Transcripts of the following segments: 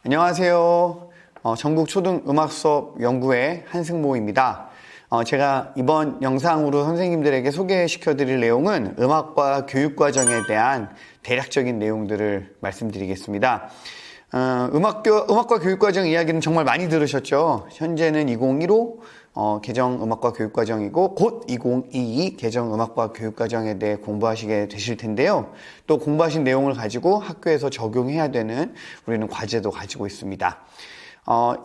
안녕하세요. 전국 초등음악 수업 연구회 한승모입니다. 제가 이번 영상으로 선생님들에게 소개시켜 드릴 내용은 음악과 교육과정에 대한 대략적인 내용들을 말씀드리겠습니다. 음악과 교육과정 이야기는 정말 많이 들으셨죠? 현재는 2015 개정 음악과 교육과정이고 곧 2022 개정 음악과 교육과정에 대해 공부하시게 되실 텐데요. 또 공부하신 내용을 가지고 학교에서 적용해야 되는 우리는 과제도 가지고 있습니다.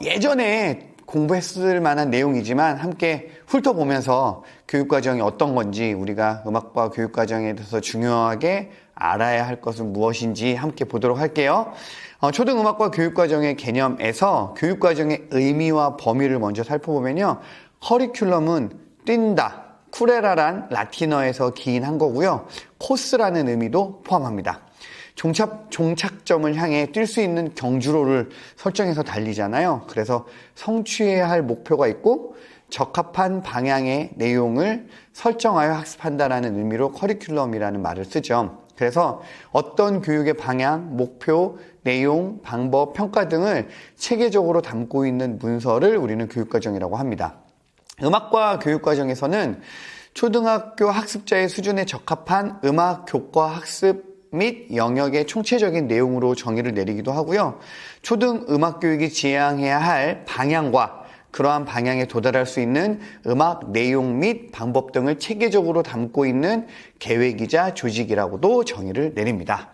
예전에 공부했을 만한 내용이지만 함께 훑어보면서 교육과정이 어떤 건지, 우리가 음악과 교육과정에 대해서 중요하게 알아야 할 것은 무엇인지 함께 보도록 할게요. 초등음악과 교육과정의 개념에서 교육과정의 의미와 범위를 먼저 살펴보면요. 커리큘럼은 뛴다, 쿠레라란 라틴어에서 기인한 거고요. 코스라는 의미도 포함합니다. 종착점을 향해 뛸 수 있는 경주로를 설정해서 달리잖아요. 그래서 성취해야 할 목표가 있고 적합한 방향의 내용을 설정하여 학습한다라는 의미로 커리큘럼이라는 말을 쓰죠. 그래서 어떤 교육의 방향, 목표, 내용, 방법, 평가 등을 체계적으로 담고 있는 문서를 우리는 교육과정이라고 합니다. 음악과 교육과정에서는 초등학교 학습자의 수준에 적합한 음악 교과 학습 및 영역의 총체적인 내용으로 정의를 내리기도 하고요. 초등음악교육이 지향해야 할 방향과 그러한 방향에 도달할 수 있는 음악 내용 및 방법 등을 체계적으로 담고 있는 계획이자 조직이라고도 정의를 내립니다.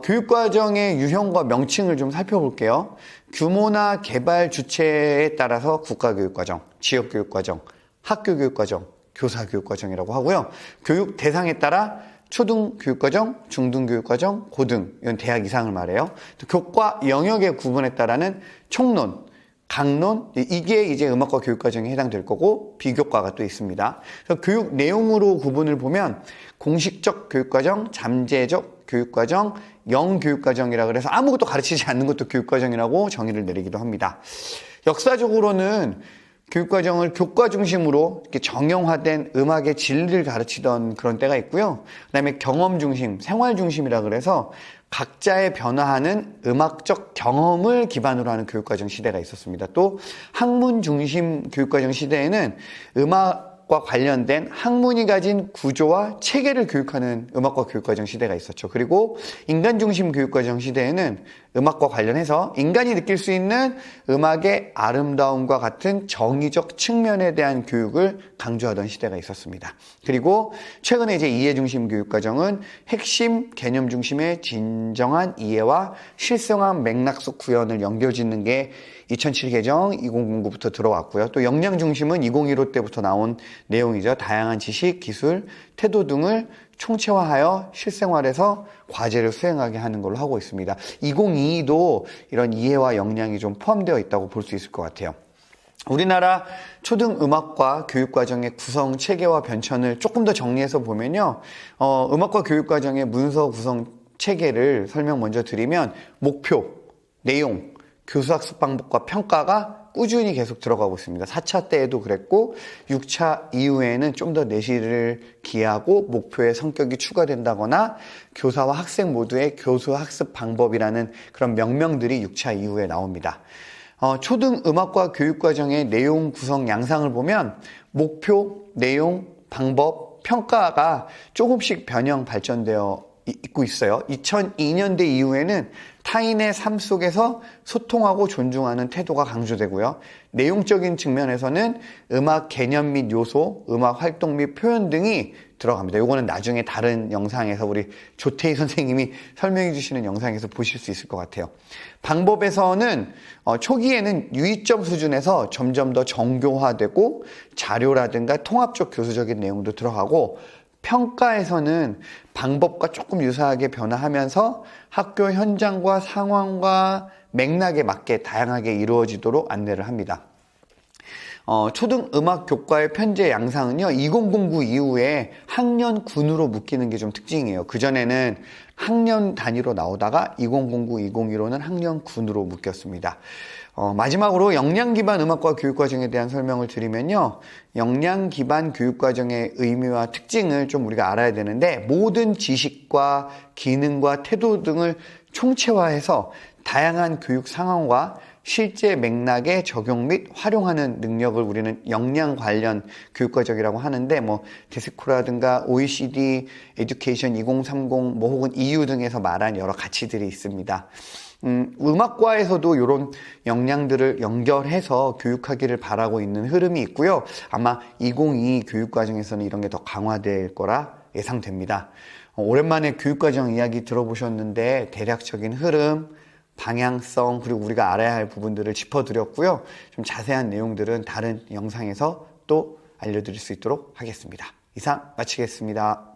교육과정의 유형과 명칭을 좀 살펴볼게요. 규모나 개발 주체에 따라서 국가교육과정, 지역교육과정, 학교교육과정, 교사교육과정이라고 하고요. 교육 대상에 따라 초등교육과정, 중등교육과정, 고등, 이건 대학 이상을 말해요. 또 교과 영역의 구분에 따라는 총론, 강론, 이게 이제 음악과 교육과정에 해당될 거고, 비교과가 또 있습니다. 그래서 교육 내용으로 구분을 보면 공식적 교육과정, 잠재적 교육과정, 영교육과정이라 그래서 아무것도 가르치지 않는 것도 교육과정이라고 정의를 내리기도 합니다. 역사적으로는 교육과정을 교과 중심으로 이렇게 정형화된 음악의 진리를 가르치던 그런 때가 있고요. 그 다음에 경험 중심, 생활 중심이라 그래서 각자의 변화하는 음악적 경험을 기반으로 하는 교육과정 시대가 있었습니다. 또 학문 중심 교육과정 시대에는 음악과 관련된 학문이 가진 구조와 체계를 교육하는 음악과 교육과정 시대가 있었죠. 그리고 인간 중심 교육과정 시대에는 음악과 관련해서 인간이 느낄 수 있는 음악의 아름다움과 같은 정의적 측면에 대한 교육을 강조하던 시대가 있었습니다. 그리고 최근에 이제 이해 중심 교육과정은 핵심 개념 중심의 진정한 이해와 실생활 맥락 속 구현을 연결짓는 게 2007 개정 2009부터 들어왔고요. 또 역량 중심은 2015 때부터 나온 내용이죠. 다양한 지식, 기술, 태도 등을 총체화하여 실생활에서 과제를 수행하게 하는 걸로 하고 있습니다. 2022도 이런 이해와 역량이 좀 포함되어 있다고 볼 수 있을 것 같아요. 우리나라 초등음악과 교육과정의 구성 체계와 변천을 조금 더 정리해서 보면요. 음악과 교육과정의 문서 구성 체계를 설명 먼저 드리면 목표, 내용, 교수학습 방법과 평가가 꾸준히 계속 들어가고 있습니다. 4차 때에도 그랬고 6차 이후에는 좀 더 내실을 기하고 목표의 성격이 추가된다거나 교사와 학생 모두의 교수학습 방법이라는 그런 명명들이 6차 이후에 나옵니다. 초등음악과 교육과정의 내용 구성 양상을 보면 목표, 내용, 방법, 평가가 조금씩 변형 발전되어 있고 있어요. 2002년대 이후에는 타인의 삶 속에서 소통하고 존중하는 태도가 강조되고요. 내용적인 측면에서는 음악 개념 및 요소, 음악 활동 및 표현 등이 들어갑니다. 이거는 나중에 다른 영상에서 우리 조태희 선생님이 설명해 주시는 영상에서 보실 수 있을 것 같아요. 방법에서는 초기에는 유의점 수준에서 점점 더 정교화되고 자료라든가 통합적 교수적인 내용도 들어가고, 평가에서는 방법과 조금 유사하게 변화하면서 학교 현장과 상황과 맥락에 맞게 다양하게 이루어지도록 안내를 합니다. 초등음악 교과의 편제 양상은요, 2009 이후에 학년군으로 묶이는 게 좀 특징이에요. 그전에는 학년 단위로 나오다가 2009, 2015는 학년군으로 묶였습니다. 마지막으로 역량 기반 음악과 교육과정에 대한 설명을 드리면요. 역량 기반 교육과정의 의미와 특징을 좀 우리가 알아야 되는데, 모든 지식과 기능과 태도 등을 총체화해서 다양한 교육 상황과 실제 맥락에 적용 및 활용하는 능력을 우리는 역량 관련 교육과정이라고 하는데, 디스코라든가 OECD, 에듀케이션 2030, 혹은 EU 등에서 말한 여러 가치들이 있습니다. 음악과에서도 이런 역량들을 연결해서 교육하기를 바라고 있는 흐름이 있고요. 아마 2022 교육과정에서는 이런 게 더 강화될 거라 예상됩니다. 오랜만에 교육과정 이야기 들어보셨는데 대략적인 흐름, 방향성, 그리고 우리가 알아야 할 부분들을 짚어드렸고요. 좀 자세한 내용들은 다른 영상에서 또 알려드릴 수 있도록 하겠습니다. 이상 마치겠습니다.